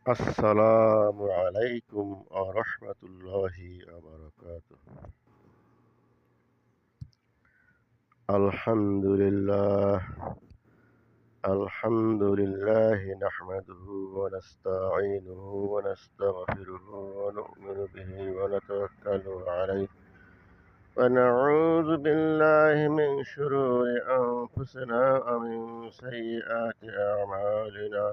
السلام عليكم ورحمة الله وبركاته. الحمد لله الحمد لله نحمده ونستعينه ونستغفره ونؤمن به ونتوكل عليه ونعوذ بالله من شرور أنفسنا ومن سيئات أعمالنا.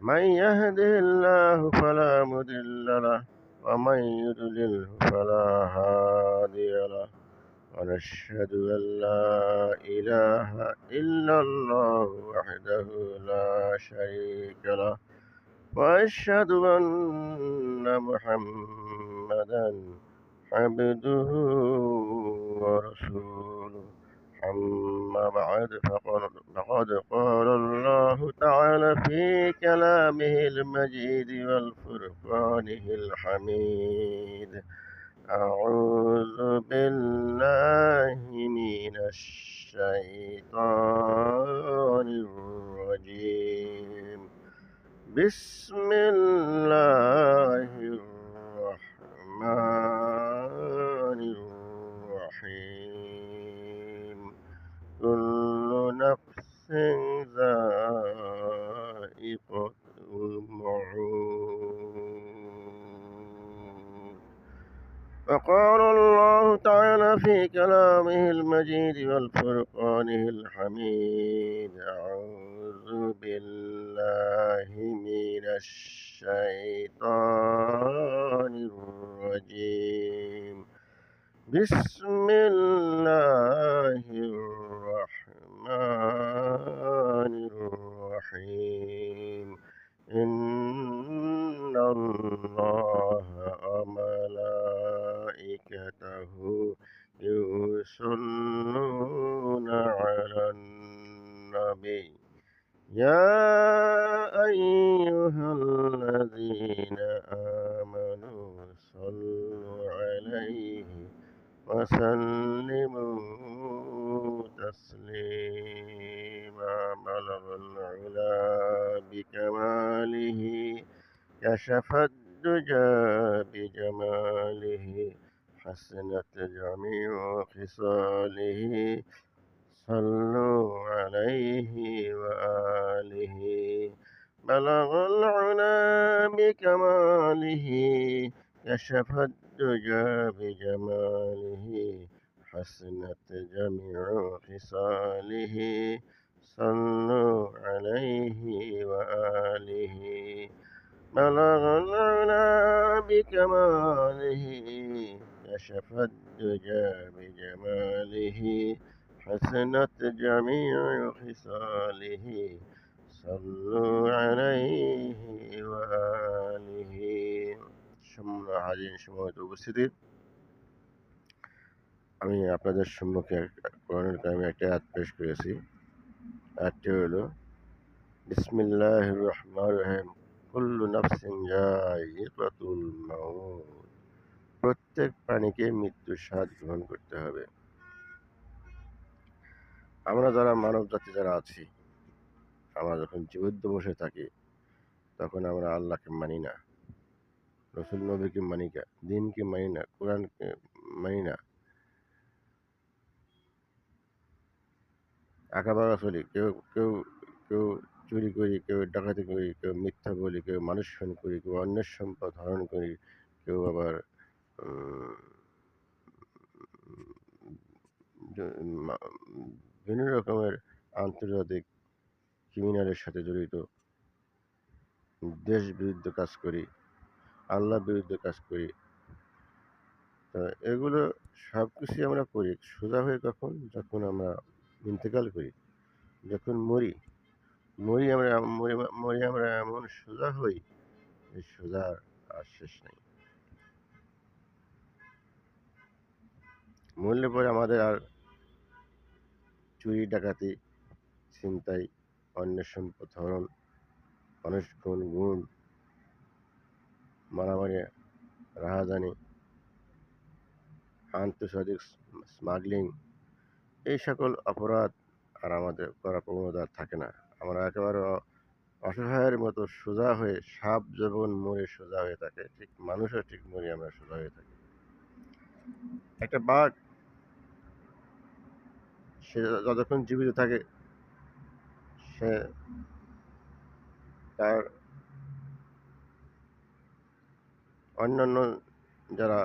من يهده الله فلا مضل له ومن يضلله فلا هادي له ونشهد أن لا إله إلا الله وحده لا شريك له وأشهد أن محمدا عبده ورسوله. أما بعد فقد قال الله تعالى في كلامه المجيد والفرقانه الحميد: أعوذ بالله من الشيطان الرجيم. بسم الله الرحمن الرحيم. كل نفس ذائقة الموت. وقال الله تعالى في كلامه المجيد والفرقانه الحميد: أعوذ بالله من الشيطان الرجيم. بسم الله الرحمن الرحيم. إن الله وملائكته يصلون على النبي يا أيها الذين آمنوا صلوا عليه وسلموا تسليما. بلغ العلا بكماله كشف الدجى بجماله حسنت جميع خصاله. صلوا عليه وآله. بلغ العلا بكماله كشف الدجى بجماله حسنت جميع خصاله. صلوا عليه وآله. بلغ العلا بكماله كشف الدجى بجماله حسنت جميع خصاله. صلوا عليه وآله. সম্মানিত হাজির সম্মানিত উপস্থিতি, আমি আপনাদের সম্মুখে কোরআনুল কারীমের একটা আয়াত পেশ করেছি। আয়াতটি হলো: বিসমিল্লাহির রহমানির রহিম। কুল্লু নাফসিন যায়িকাতুল মাউত। প্রত্যেক প্রাণীকে মৃত্যুর স্বাদ গ্রহণ করতে হবে। আমরা যারা মানব জাতি যারা আছি, আমরা যখন জীবিত বসে থাকি তখন আমরা আল্লাহকে মানি না, রসুল নবীকে মানি না, দিনকে মানি না, কোরআনকে মানি না, আঁকাবাঁকা চলি। কেউ কেউ কেউ চুরি করি, কেউ ডাকাতি করি, কেউ মিথ্যা বলি, কেউ মানুষ খুন করি, কেউ অন্যের সম্পদ হরণ করি, কেউ আবার বিভিন্ন রকমের আন্তর্জাতিক ক্রিমিনালের সাথে জড়িত, দেশ বিরুদ্ধে কাজ করি, আল্লাহ বিরুদ্ধে কাজ করি। তো এগুলো সব কিছুই আমরা করি সোজা হয়ে কখন? যখন আমরা ইন্তেকাল করি, যখন মরি মরি আমরা মরি আমরা এমন সোজা হই, এই সোজার আর শেষ নেই। মরলে পরে আমাদের আর চুরি, ডাকাতি, ছিনতাই, অন্যের সম্পদ হরণ, মানুষ খুন, গুম, মারামারি, রাহাজানি, আন্তর্জাতিক স্মাগলিং, এই সকল অপরাধ আর আমাদের করার প্রবণতা থাকে না। আমরা একেবারে অসহায়ের মতো সোজা হয়ে, সাপ যেমন মরে সোজা হয়ে থাকে, ঠিক মানুষও ঠিক মরে আমরা সোজা হয়ে থাকি। একটা বাঘ সে যতক্ষণ জীবিত থাকে সে তার অন্যান্য যারা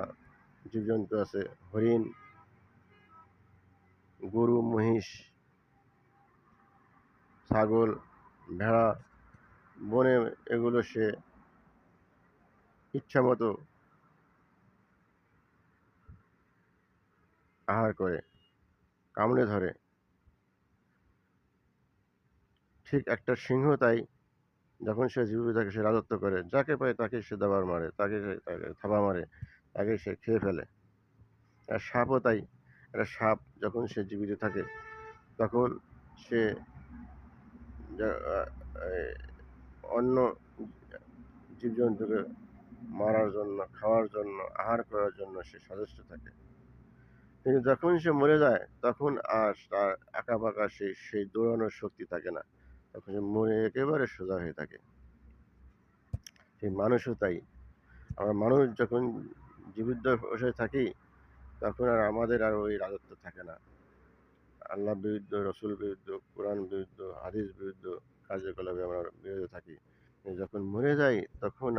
জীবজন্তু আছে, হরিণ, গরু, মহিষ, ছাগল, ভেড়া, বনে এগুলো সে ইচ্ছা মতো আহার করে, কামড়ে ধরে। ঠিক একটা সিংহ তাই, যখন সে জীবিত থাকে সে রাজত্ব করে, যাকে পায় তাকে সে দাবার মারে, তাকে থাবা মারে, তাকে সে খেয়ে ফেলে। আর সাপও তাই, একটা সাপ যখন সে জীবিত থাকে তখন সে অন্য জীবজন্তুকে মারার জন্য, খাওয়ার জন্য, আহার করার জন্য সে সচেষ্ট থাকে। কিন্তু যখন সে মরে যায় তখন আর তার আঁকাবাঁকা সেই দৌড়ানোর শক্তি থাকে না, তখন সে মরে একেবারে সোজা হয়ে থাকে। সেই মানুষও তাই, আমরা মানুষ যখন জীবিত বসে থাকি তখন আর আমাদের আর ওই রাজত্ব থাকে না। আল্লাহ বিরুদ্ধ, রসুল বিরুদ্ধ, কোরআন বিরুদ্ধ, হাদিস বিরুদ্ধ কার্যকলাপে আমরা বিরত থাকি। কিন্তু যখন মরে যাই তখন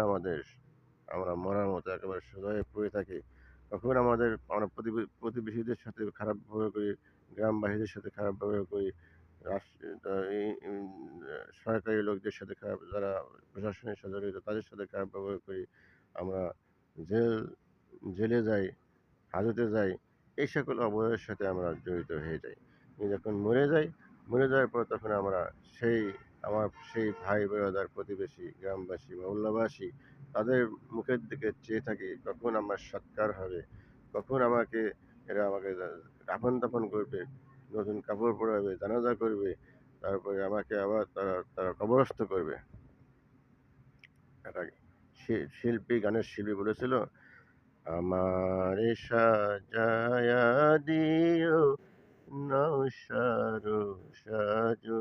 আমরা মরার মতো একেবারে সোজা হয়ে পড়ে থাকি। তখন আমরা প্রতিবেশীদের সাথে খারাপ ব্যবহার করি, গ্রামবাসীদের সাথে খারাপ ব্যবহার করি, সরকারি লোকদের সাথে খারাপ, যারা প্রশাসনের সাথে জড়িত তাদের সাথে খারাপ ব্যবহার করি। আমরা জেল জেলে যাই, হাজতে যাই, এই সকল অপরাধের সাথে আমরা জড়িত হয়ে যাই। যখন মরে যাই, মরে যাওয়ার পর তখন সেই সেই ভাই ব্রাদার, প্রতিবেশী, গ্রামবাসী, মহল্লাবাসী তাদের মুখের দিকে চেয়ে থাকি, কখন আমার সৎকার হবে, কখন এরা আমাকে দাফন দাফন করবে, নতুন কাপড় পরাবে, জানাজা করবে, তারপরে আমাকে আবার তারা কবরস্থ করবে। একটা গানের শিল্পী বলেছিল, আমারে সাজায়া দিও নৌশারো সাজন,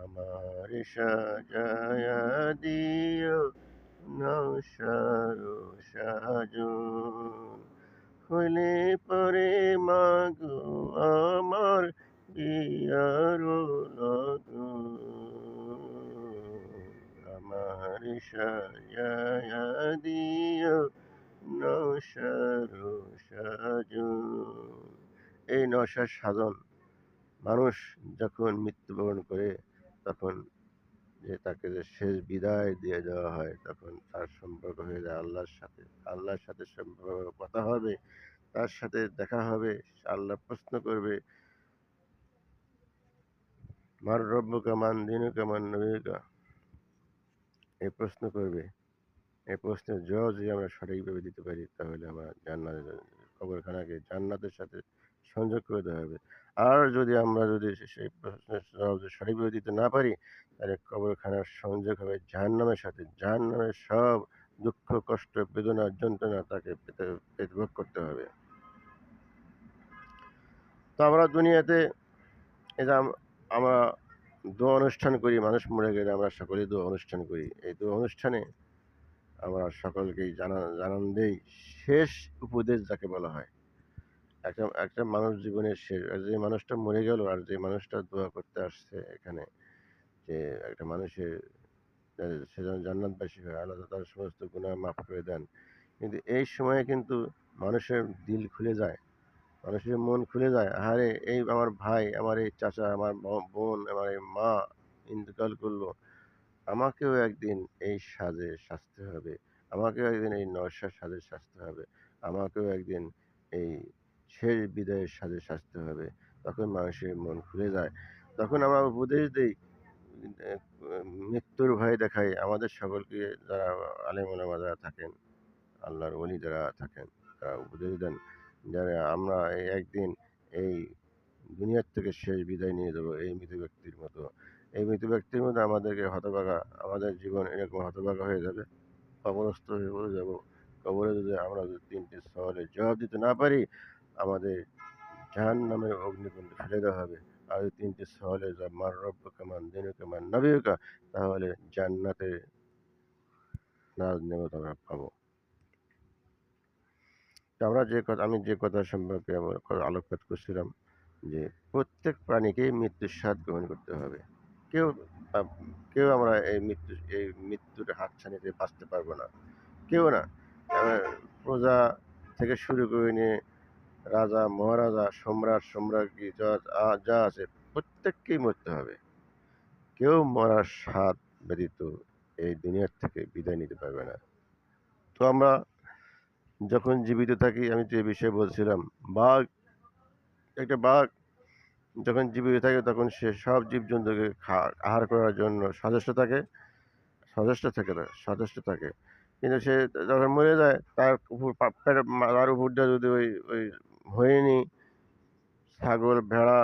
আমারে সাজায়া দিও নৌশারো সাজন, হইলে পরে মাগো আমার বিয়ারো লগন, আমার সাজায়া দিও নৌশারো সাজন। এই নওশার সাজন মানুষ যখন মৃত্যুবরণ করে তখন তাকে যে শেষ বিদায় দিয়ে দেওয়া হয়, তখন তার সম্পর্ক হয়ে যায় আল্লাহর সাথে। আল্লাহর সাথে সম্পর্ক, কথা হবে, তার সাথে দেখা হবে। আল্লাহ প্রশ্ন করবে, মার রব্বুকা, মান দীনুকা, মান নবীকা, এই প্রশ্ন করবে। এই প্রশ্নের জবাব যদি আমরা সঠিকভাবে দিতে পারি তাহলে আমরা কবরখানাকে জান্নাতের সাথে সংযোগ করে দেওয়া হবে। আর যদি সেই প্রশ্নের জবাব সঠিকভাবে দিতে না পারি তাহলে কবরখানার সংযোগ হবে জাহান্নামের সাথে। জাহান্নামের সব দুঃখ, কষ্ট, বেদনা, যন্ত্রণা তাকে পেতে ভোগ করতে হবে। তো আমরা দুনিয়াতে এই যে আমরা দোয়া অনুষ্ঠান করি, মানুষ মরে গেলে আমরা সকলেই দোয়া অনুষ্ঠান করি। এই দোয়া অনুষ্ঠানে আমরা সকলকেই জানান দেই শেষ উপদেশ যাকে বলা হয়। একটা একটা মানুষ জীবনের শেষ, আর যে মানুষটা মরে গেল আর যে মানুষটা দোয়া করতে আসছে এখানে, যে একটা মানুষের সে যেন জান্নাতবাসী হয়, আল্লাহ তার সমস্ত গুনাহ মাফ করে দেন। কিন্তু এই সময়ে কিন্তু মানুষের দিল খুলে যায়, মানুষের মন খুলে যায়। আহারে, এই আমার ভাই, আমার এই চাচা, আমার বোন, আমার এই মা ইন্তেকাল করলো, আমাকেও একদিন এই সাজে সাজতে হবে, আমাকেও একদিন এই নরসার সাজে সাজতে হবে, আমাকেও একদিন এই শেষ বিদায়ের সাজে সাজতে হবে। তখন মানুষের মন খুলে যায়। তখন আমরা উপদেশ দিই, মৃত্যুর ভয় দেখাই আমাদের সকলকে, যারা আলেম ওলামা যারা থাকেন, আল্লাহর ওলি যারা থাকেন, তারা উপদেশ দেন যারা আমরা একদিন এই দুনিয়ার থেকে শেষ বিদায় নিয়ে যাবো এই মৃত ব্যক্তির মতো। এই মৃত ব্যক্তির মতো আমাদেরকে হতভাগা, আমাদের জীবন এরকম হতভাগা হয়ে যাবে, কবরস্থ হয়ে পড়ে যাবো। কবরে যদি আমরা তিনটি সওয়ালের জবাব দিতে না পারি, আমাদের জাহান্নামের অগ্নিকুণ্ডে ফেলে দেওয়া হবে। আর ওই ৩টি সওয়ালের জবাব মান রব্বুকা মান দীনুকা মান নবিয়ুকা, তাহলে জান্নাতে নাজ নেমত আমরা পাবো। তো আমি যে কথা সম্পর্কে আলোকপাত করছিলাম যে প্রত্যেক প্রাণীকেই মৃত্যুর স্বাদ গ্রহণ করতে হবে। কেউ আ কেউ আমরা এই মৃত্যুর হাতছানি থেকে বাঁচতে পারবো না। কেউ না। আ প্রজা থেকে শুরু করে নিয়ে রাজা, মহারাজা, সম্রাট, সম্রাজ্ঞী যা আছে প্রত্যেককেই মরতে হবে। কেউ মরার স্বাদ ব্যতীত এই দুনিয়ার থেকে বিদায় নিতে পারবে না। তো আমরা যখন জীবিত থাকি, আমি যে বিষয়ে বলছিলাম, বাঘ একটা বাঘ যখন জীবিত থাকে তখন সে সব জীবজন্তুকে আহার করার জন্য সচেষ্ট থাকে। কিন্তু সে যখন মরে যায় তার উপর দিয়ে যদি ওই হরিণী, ছাগল, ভেড়া,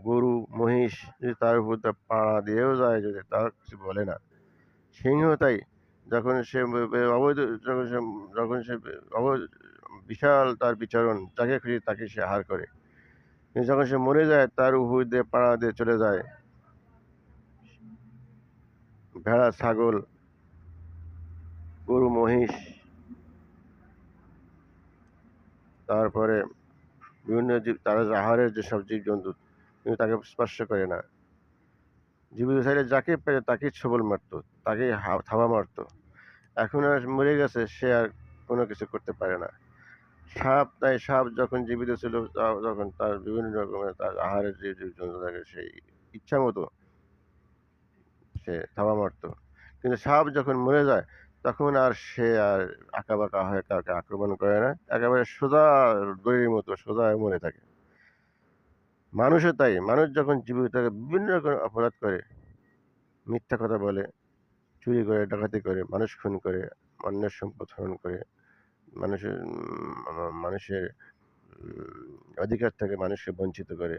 গরু, মহিষ যদি তার উপর দিয়ে পাড়া দিয়েও যায়, যদি তার কিছু বলে না। সিংহ তাই, যখন সে অবৈধ যখন সে যখন সে অবৈধ বিশাল তার বিচরণ, যাকে খুশি তাকে সে আহার করে। কিন্তু যখন সে মরে যায় তার উপর দিয়ে পাড়া দিয়ে চলে যায় ভেড়া, ছাগল, গরু, মহিষ, তারপরে বিভিন্ন জীব, তারা আহারের যেসব জীবজন্তু, কিন্তু তাকে স্পর্শ করে না। জীবিত থাকলে যাকে পেরে তাকেই ছোবল মারতো, তাকেই থাবা মারতো। এখন আর মরে গেছে, সে আর কোনো কিছু করতে পারে না। সাপ যখন জীবিত ছিল তখন তার বিভিন্ন রকমের তার আহারের যে জীবজন্তু থাকে সেই ইচ্ছা মতো সে থাবা মারতো। কিন্তু সাপ যখন মরে যায় তখন আর সে আর আঁকাবাঁকা হয়ে কাউকে আক্রমণ করে না, একেবারে সোজা দড়ির মতো সোজা হয়ে মরে থাকে। মানুষও তাই, মানুষ যখন জীবিত থাকে বিভিন্ন রকম অপরাধ করে, মিথ্যা কথা বলে, চুরি করে, ডাকাতি করে, মানুষ খুন করে, অন্যের সম্পদ হরণ করে, মানুষের অধিকার থেকে মানুষকে বঞ্চিত করে,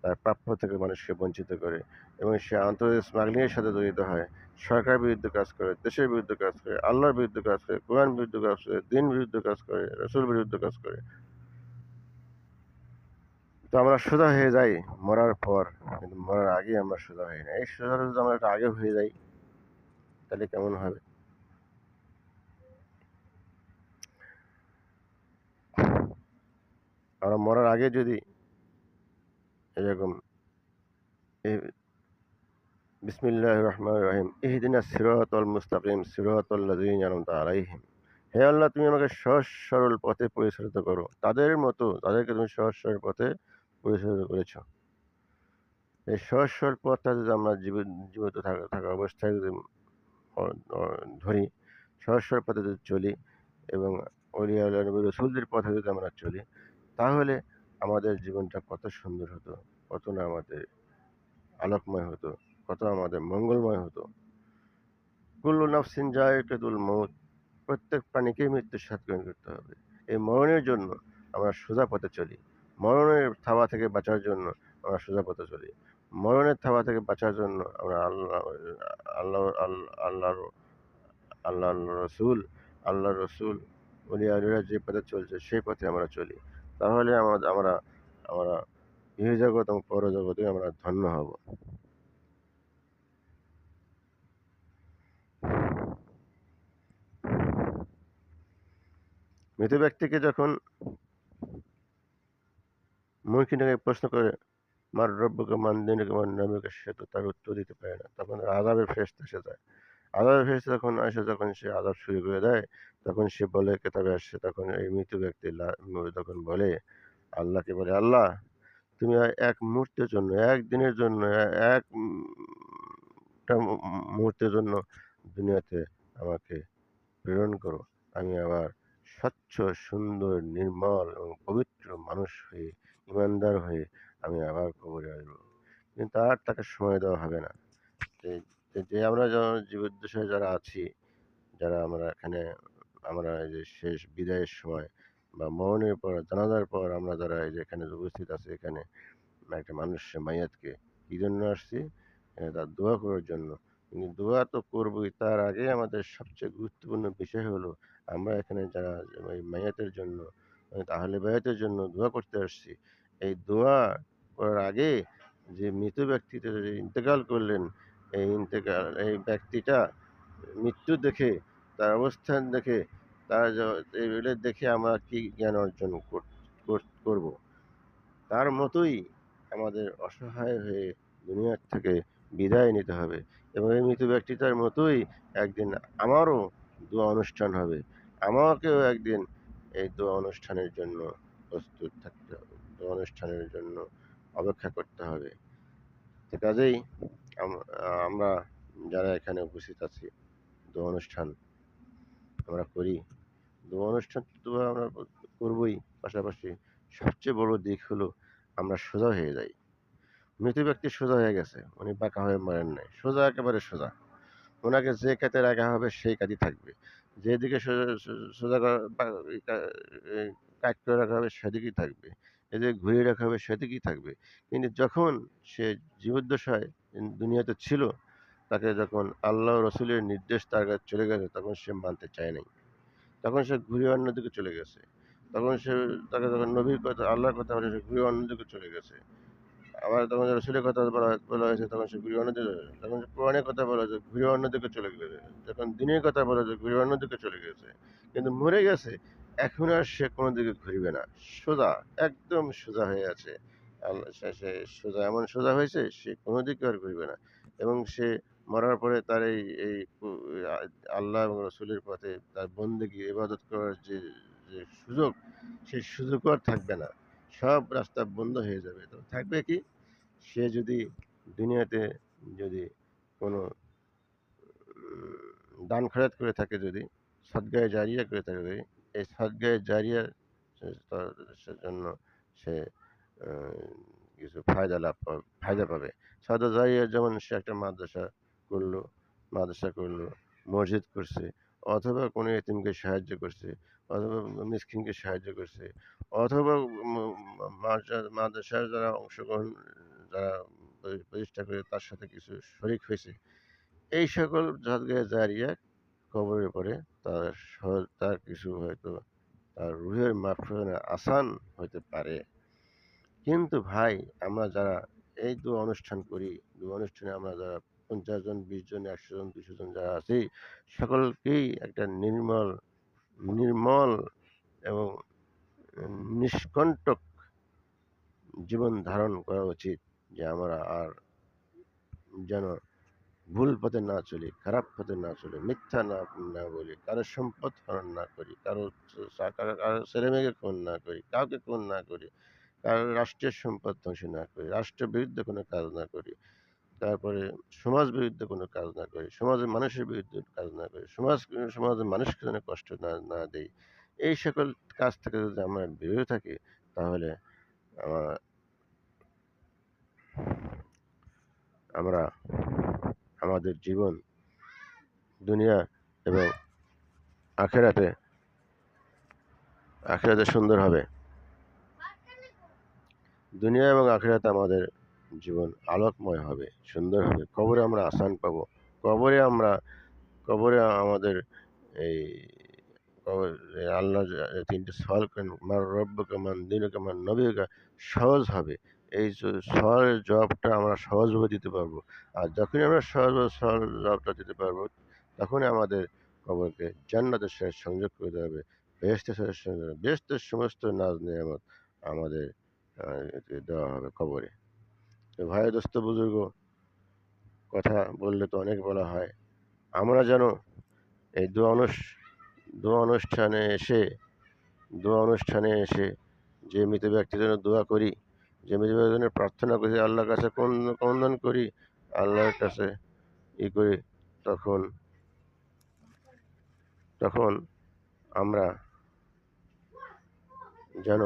তার প্রাপ্য থেকে মানুষকে বঞ্চিত করে, এবং সে আন্তর্জাতিক স্মাগলিংয়ের সাথে জড়িত হয়, সরকারের বিরুদ্ধে কাজ করে, দেশের বিরুদ্ধে কাজ করে, আল্লাহর বিরুদ্ধে কাজ করে, কোরআন বিরুদ্ধে কাজ করে, দিন বিরুদ্ধে কাজ করে, রসুল বিরুদ্ধে কাজ করে। তো আমরা সোজা হয়ে যাই মরার পর, কিন্তু মরার আগে আমরা সোজা হই না। এই সোজাটা যদি আমরা একটু আগে হয়ে যাই তাহলে কেমন হবে? আমরা মরার আগে যদি এরকম বিসমিল্লাহির রহমানির রহিম ইহদিনাস সিরাতাল মুস্তাকিম সিরাতাল লাযিনা আন'আমতা আলাইহিম, হে আল্লাহ তুমি আমাকে সহজ সরল পথে পরিচালিত করো, তাদেরকে তুমি সহজ সরল পথে পরিচালিত করেছো। এই সহজ সরল পথটা যদি আমরা জীবিত থাকা অবস্থায় যদি ধরি, সহজ সরল পথে যদি চলি এবং অলিয়া আল্লাহ নবী রসুলদের পথে যদি আমরা চলি, তাহলে আমাদের জীবনটা কত সুন্দর হতো, কত না আমাদের আলোকময় হতো, কত আমাদের মঙ্গলময় হতো। কুল্লু নাফসিন যায়কাতুল মউত, প্রত্যেক প্রাণীকেই মৃত্যুর স্বাদ গ্রহণ করতে হবে। এই মরণের জন্য আমরা সোজা পথে চলি, মরণের থাবা থেকে বাঁচার জন্য আমরা সোজা পথে চলি, মরণের থাবা থেকে বাঁচার জন্য আমরা আল্লাহ আল্লাহ আল্লাহ রসুল আল্লাহ রসুল উলিয়া যে পথে চলছে সেই পথে আমরা চলি। তাহলে আমরা আমরা ইহজগৎ এবং পরজগতে আমরা ধন্য হব। মৃত ব্যক্তিকে যখন মুনকিনকে প্রশ্ন করে মার রব্বুকে মান দিনুকে মান নবীকে, সে তো তার উত্তর দিতে পারে না। তখন আযাবের ফেরেশতা এসে যায়। আযাবের ফেরেশতা যখন সে আযাব শুরু করে দেয়, তখন সে বলে কেতাবে আসছে, তখন এই মৃত ব্যক্তি তখন বলে আল্লাহকে, বলে আল্লাহ তুমি এক মুহূর্তের জন্য, একদিনের জন্য, এক টা মুহূর্তের জন্য দুনিয়াতে আমাকে প্রেরণ করো। আমি আবার স্বচ্ছ, সুন্দর, নির্মল এবং পবিত্র মানুষ হয়ে, ইমানদার হয়ে আমি আবার কবরে আসবো। কিন্তু আর তাকে সময় দেওয়া হবে না। যে আমরা জীবদ্দশায় যারা আছি, যারা আমরা এখানে, আমরা এই যে শেষ বিদায়ের সময় বা মরণের পর, জানাজার পর আমরা যারা এই যে এখানে উপস্থিত আছি, এখানে একটা মানুষের মাইয়াতকে কি জন্য আসছি? তার দোয়া করার জন্য। কিন্তু দোয়া তো করবই, তার আগে আমাদের সবচেয়ে গুরুত্বপূর্ণ বিষয় হলো আমরা এখানে যারা ওই মাইয়াতের জন্য, আহলে বায়াতের জন্য দোয়া করতে আসছি। এই দোয়া করার আগে যে মৃত ব্যক্তিটা যে ইন্তেকাল করলেন, এই ব্যক্তিটা মৃত্যু দেখে, তার অবস্থান দেখে, তার এগুলো দেখে আমরা কি জ্ঞান অর্জন করব? তার মতোই আমাদের অসহায় হয়ে দুনিয়ার থেকে বিদায় নিতে হবে, এবং এই মৃত ব্যক্তিটার মতোই একদিন আমারও দোয়া অনুষ্ঠান হবে। আমাকেও একদিন এই দোয়া অনুষ্ঠানের জন্য প্রস্তুত থাকতে হবে, দোয়া অনুষ্ঠানের জন্য অপেক্ষা করতে হবে। তো কাজেই আমরা যারা এখানে উপস্থিত আছি, দোয়া অনুষ্ঠান আমরা করি। দোয়া অনুষ্ঠান তো আমরা করবই, পাশাপাশি সবচেয়ে বড় দিক হলো আমরা সোজা হয়ে যাই। মৃত ব্যক্তি সোজা হয়ে গেছে, উনি বাঁকা হয়ে মরেন নাই, সোজা, একেবারে সোজা। ওনাকে যে কাতে রাখা হবে সেই কাজই থাকবে, যেদিকে সোজা কাট করে রাখা হবে সেদিকেই থাকবে, এদিকে ঘুরিয়ে রাখা হবে সেদিকেই থাকবে। কিন্তু যখন সে জীবদ্দশায় দুনিয়াতে ছিল, তাকে যখন আল্লাহ রসুলের নির্দেশ তার কাছে চলে গেছে, তখন সে মানতে চায় নাই, তখন সে ঘুরে অন্যদিকে চলে গেছে। তখন তাকে যখন নবীর কথা, আল্লাহর কথা বলে, সে ঘুরে অন্যদিকে চলে গেছে। আবার তখন রসুলের কথা বলা হয়েছে, তখন সে ঘুরে অন্যদিকে, তখন সে কোরআনের কথা বলা হয়েছে, ঘুরে অন্যদিকে চলে গেছে। যখন দিনের কথা বলা হয়েছে, ঘুরে অন্যদিকে চলে গেছে। কিন্তু মরে গেছে, এখন আর সে কোনো দিকে ঘুরবে না, সোজা, একদম সোজা হয়ে আছে। আল্লাহ সে সোজা, এমন সোজা হয়েছে সে কোনো দিকে আর ঘুরবে না। এবং সে মরার পরে তার এই আল্লাহ এবং রসুলের পথে তার বন্দেগী ইবাদত করার যে যে সুযোগ, সেই সুযোগও আর থাকবে না। সব রাস্তা বন্ধ হয়ে যাবে। তো থাকবে কি? সে যদি দুনিয়াতে যদি কোনো দান খয়রাত করে থাকে, যদি সদগায়ে জারিয়া করে থাকে, যদি এই সদগায়ে জারিয়ার জন্য সে আহ, কিছু ফায়দা পাবে। সদা জারিয়া, যেমন সে একটা মাদ্রাসা করলো, মসজিদ করছে, অথবা কোনো এতিমকে সাহায্য করছে, অথবা মিসকিনকে সাহায্য করছে, অথবা মাদ্রাসার যারা অংশগ্রহণ, যারা প্রতিষ্ঠা করে তার সাথে কিছু শরিক হয়েছে, এই সকল সদগায়ে জারিয়া কবরের পরে তার কিছু হয়তো তার রুহের মাগফিরাতের আসান হতে পারে। কিন্তু ভাই, আমরা যারা এই দোয়া অনুষ্ঠান করি, দোয়া অনুষ্ঠানে আমরা যারা 50 জন, 20 জন, 100 জন, 200 জন যারা আছি, সকলকেই একটা নির্মল এবং নিষ্কণ্টক জীবন ধারণ করা উচিত, যে আমরা আর যেন ভুল পথে না চলি, খারাপ পথে না চলি, মিথ্যা না বলি, কারো সম্পদ হরণ না করি, কারো ছেলে মেয়েকে খুন না করি, কাউকে খুন না করি, কারো রাষ্ট্রের সম্পদ ধ্বংস না করি, রাষ্ট্রের বিরুদ্ধে কোনো কাজ না করি, তারপরে সমাজ বিরুদ্ধে কোনো কাজ না করি, সমাজের মানুষের বিরুদ্ধে কাজ না করি, সমাজের মানুষকে যেন কষ্ট না দেই। এই সকল কাজ থেকে যদি আমরা বিরত থাকি, তাহলে আমরা আমরা আমাদের জীবন দুনিয়া এবং আখেরাতে আখেরাতে সুন্দর হবে। দুনিয়া এবং আখেরাতে আমাদের জীবন আলোকময় হবে, সুন্দর হবে। কবরে আমরা আসান পাবো। কবরে আমরা কবরে আমাদের এই আল্লাহ তিনটে সওয়াল করেন, মার রব্বুকা, মান দীনুকা, মান নবীকা, সহজ হবে। এই সওয়ালের জবাবটা আমরা সহজভাবে দিতে পারবো। আর যখনই আমরা সহজ জবাবটা দিতে পারবো, তখনই আমাদের কবরকে জান্নাতের সাথে সংযোগ করে দেওয়া হবে, বেহেশতের সাথে সংযোগ, বেহেশতের সমস্ত নাজ নেয়ামত আমাদের দেওয়া হবে কবরে। তো ভাই, দোস্ত, বুজুর্গ, কথা বললে তো অনেক বলা হয়। আমরা যেন এই দোয়া অনুষ্ঠানে এসে দোয়া অনুষ্ঠানে এসে যে মৃত ব্যক্তির জন্য দোয়া করি, যে মৃত ব্যক্তির জন্য প্রার্থনা করি, আল্লাহর কাছে ক্রন্দন করি, আল্লাহর কাছে করি, তখন তখন আমরা যেন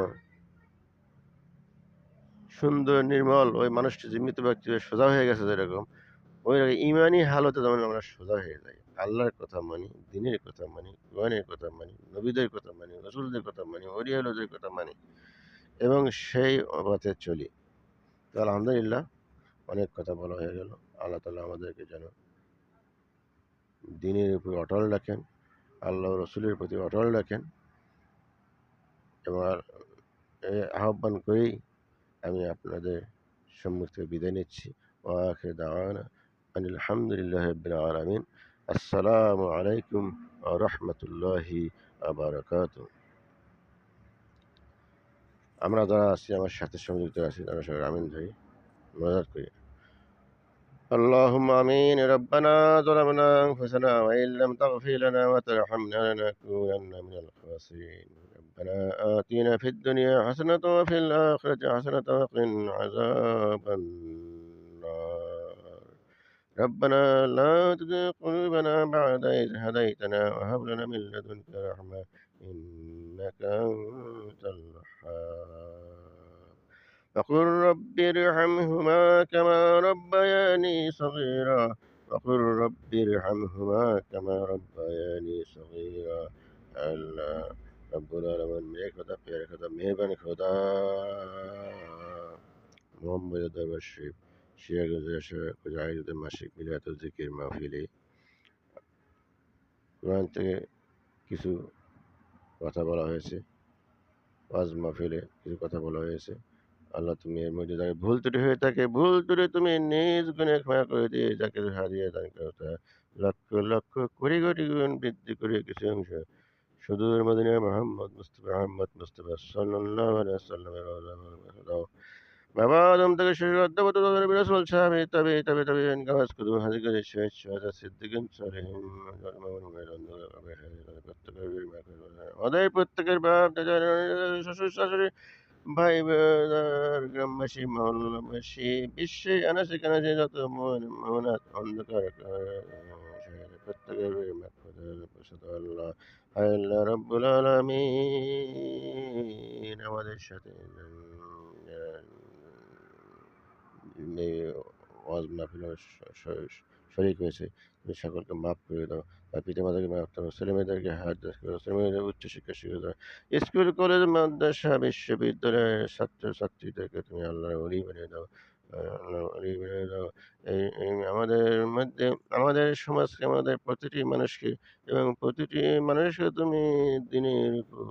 সুন্দর নির্মল ওই মানুষটি, যে মৃত ব্যক্তি সোজা হয়ে গেছে যেরকম, ওই ইমানি হালতে যেমন আমরা সোজা হয়ে যাই, আল্লাহর কথা মানি, দিনের কথা মানি, কোরআনের কথা মানি, নবীদের কথা মানি, রসুলদের কথা মানি, ওলিয়াদের কথা মানি, এবং সেই পথে চলি। তো আলহামদুলিল্লাহ, অনেক কথা বলা হয়ে গেল। আল্লাহ তাআলা আমাদেরকে যেন দ্বীনের উপর অটল রাখেন, আল্লাহ রসুলের প্রতি অটল রাখেন। এবং এই আহ্বান করেই আমি আপনাদের সম্মুখ থেকে বিদায় নিচ্ছি। ওয়া আখির দাওয়ানা আনিল হামদুলিল্লাহি রাব্বিল আলামিন। আসসালামু আলাইকুম ওয়া রাহমাতুল্লাহি ওয়া বারাকাতুহু। আমরা যারা আছি, আমার সাথে সংযুক্ত আছি, তারা সবাই আমিন ভাই মোনাজাত করি। اللهم آمين. ربنا ظلمنا أنفسنا وإن لم تغفر لنا وترحمنا لنكونن من الخاسرين. ربنا آتنا في الدنيا حسنة وفي الآخرة حسنة وقنا عذاب النار. ربنا لا تزغ قلوبنا بعد إذ هديتنا وهب لنا من لدنك رحمة إنك أنت الوهاب. وقل رب ارحمهما كما ربياني صغيرا. وقل رب ارحمهما كما ربياني صغيرا. আল্লাহ রব্বুল আলামিন মেয়ে খোদা, পেয়ারে খোদা, মেহরবান খোদা, মোহাম্মদ দরবার শরীফ সিরাজুদ্দৌলা মাসিক মিলাদ জিকির মাহফিলে কোরআন থেকে কিছু কথা বলা হয়েছে, ওয়াজ মাহফিলে কিছু কথা বলা হয়েছে। আল্লাহ, তুমি এর মধ্যে যাকে ভুল ত্রুটি হয়ে থাকে, ভুল ত্রুটি তুমি নিজ গুণে ক্ষমা করে দিয়ে যাকে হারিয়ে দান করতে লক্ষ লক্ষ কোটি কোটি গুণ বৃদ্ধি করে কিছু অংশ সুদূর মদিনায় মোহাম্মদ মুস্তাফা সাল্লাল্লাহু আলাইহি ওয়াসাল্লামের রওজা বাবা আদম থেকে শুরু করে অদ্যাবধি নবী রাসূল সাহাবী তাবেঈন গাওয়াজ কুতুব হাজী গাজী শহীদ শুহাদা সিদ্দিকীন সালেহীন আমাদের প্রত্যেকের বাপ দাদা শ্বশুর শাশুড়ি ভাই ব্রাদার গ্রামবাসী মহল্লাবাসী বিশ্বে আনাচে কানাচে যত মোহনাত অন্ধকার প্রত্যেকের আল্লাহ, হায় আল্লাহ রব্বুল আলামিন আমাদের সাথে এই ওয়াজ মাহফিলে শরীক হয়েছে, তুমি সকলকে মাফ করে দাও। তার পিতা মাতাকে মাফ করো, ছেলেমেয়েদেরকে হায়াত করো, ছেলেমেয়েদের উচ্চশিক্ষা শিক্ষা দাও, স্কুল কলেজ মাদ্রাসা বিশ্ববিদ্যালয়ের ছাত্রছাত্রীদেরকে তুমি আল্লাহর ওলি বানিয়ে দাও। আল্লাহর ওলি বানিয়ে দাও। এই আমাদের মধ্যে আমাদের সমাজকে, আমাদের প্রতিটি মানুষকে এবং প্রতিটি মানুষকে তুমি দিনের উপর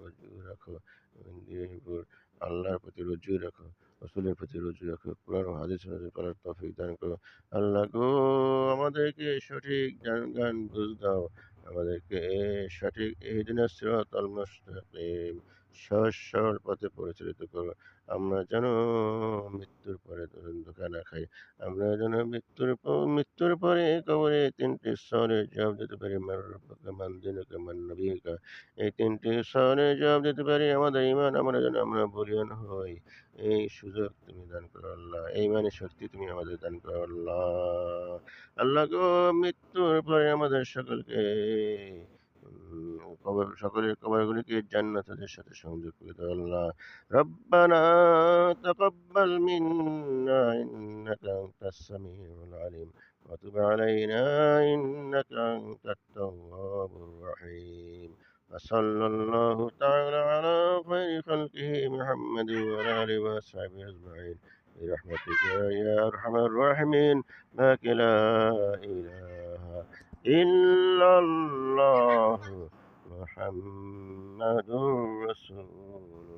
রজু রাখো এবং দিনের উপর আল্লাহর প্রতি রজু রাখো, রাসূলের প্রতি রজু রাখো, কোরআন ও হাদিস অনুযায়ী চলার তৌফিক দান করো। আল্লাহ গো, আমাদেরকে সঠিক জ্ঞান বুঝ দাও, আমাদেরকে সঠিক ইহদিনাস সিরাতাল মুস্তাকিম সহজ সরল পথে পরিচালিত করো। আমরা যেন মৃত্যুর পরে ধোঁকা না খাই। আমরা যেন মৃত্যুর পরে কবরে তিনটি সওয়ালের জবাব দিতে পারি, মান রাব্বুকা, মান দীনুকা, মান নবিয়্যুকা। এই তিনটি সওয়ালের জবাব দিতে পারি। আমাদের ঈমান আমরা যেন আমরা বলীয়ান হই, এই সুযোগ তুমি দান করো আল্লাহ। এই মানে শক্তি তুমি আমাদের দান করো আল্লাহ। আল্লাহ গো, মৃত্যুর পরে আমাদের সকলকে সকলের কবরগুলিকে জান্নাতের সাথে সংযোগ করে দাও আল্লাহ। রব্বানা তাকাব্বাল মিন্না ইন্নাকা আনতাস সামিউল আলিম ওয়া তুব আলাইনা ইন্নাকা আনতাত তাওয়াবুর রহিম। وصلى الله تعالى على خير خلقه محمد وعلى آله وصحبه أجمعين برحمتك يا أرحم الراحمين. لا إله إلا الله محمد رسول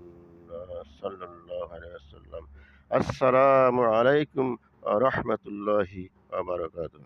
الله صلى الله عليه وسلم. السلام عليكم ورحمة الله وبركاته.